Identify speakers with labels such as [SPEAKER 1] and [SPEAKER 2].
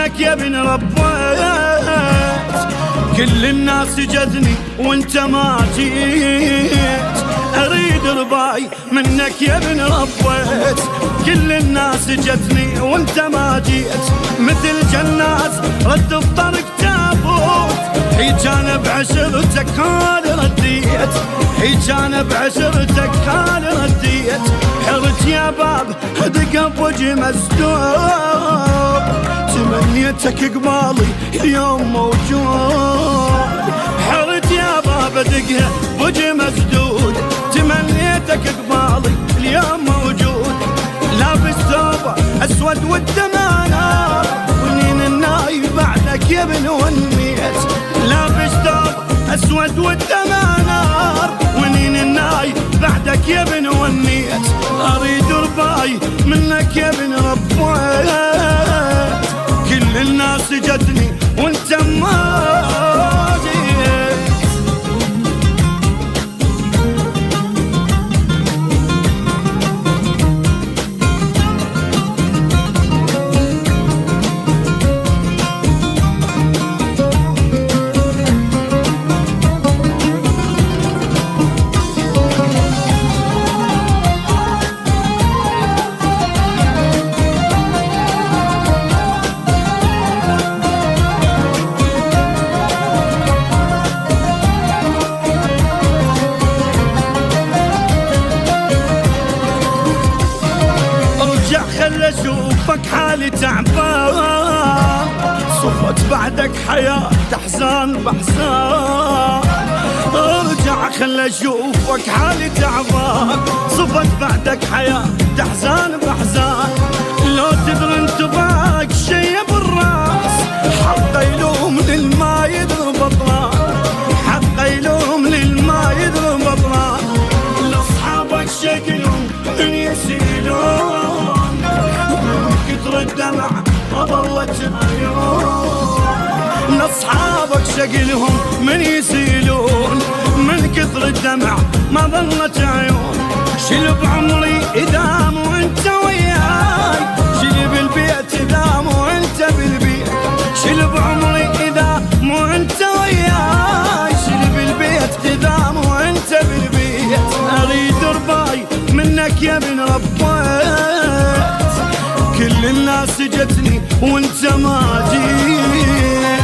[SPEAKER 1] منك يا ابن ربيت، كل الناس جتني وانت ما جيت. اريد رباي منك يا ابن ربيت، كل الناس جتني وانت ما جيت. مثل جنات رد بطرق تابوت، حيج انا بعشرتك هال رديت، حيج انا بعشرتك هال رديت. حرت يا باب دق بوجه مسدود، تمنيتك قبالي اليوم موجود. حرت يا باب دقها بوجه مسدود، تمنيتك قبالي اليوم موجود. لابس ثوبه اسود والدمانه، ونين الناي بعدك يا ابن ونيت. لابس ثوب اسود والدمانه، ونين الناي بعدك يا ابن ونيت. اريد رباي منك يا ابن ربيت، كل الناس جتني وانت ما جيت. خل اشوفك حالي تعبان، صفت بعدك حياة تحزان بحزان. ارجع خل اشوفك حالي تعبان، صفت بعدك حياة تحزان بحزان. لو تدري انتباك شي بالراس، حق يلوم للما يدرب بطلان، حق يلوم للما يدرب بطلان. لاصحابك شكلهم من يسيلون، كثر الدمع ما ضلت عيون. لاصحابك شكلهم من يسيلون، من كثر الدمع ما ضلت عيون. شل بعمري اذا مو انت وياي، شل بالبيت اذا مو انت بالبيت. شل بعمري اذا مو انت وياي، شل بالبيت اذا مو انت بالبيت. اريد رباي منك يا ابن ربيت، كل الناس جتني وانت ما جيت.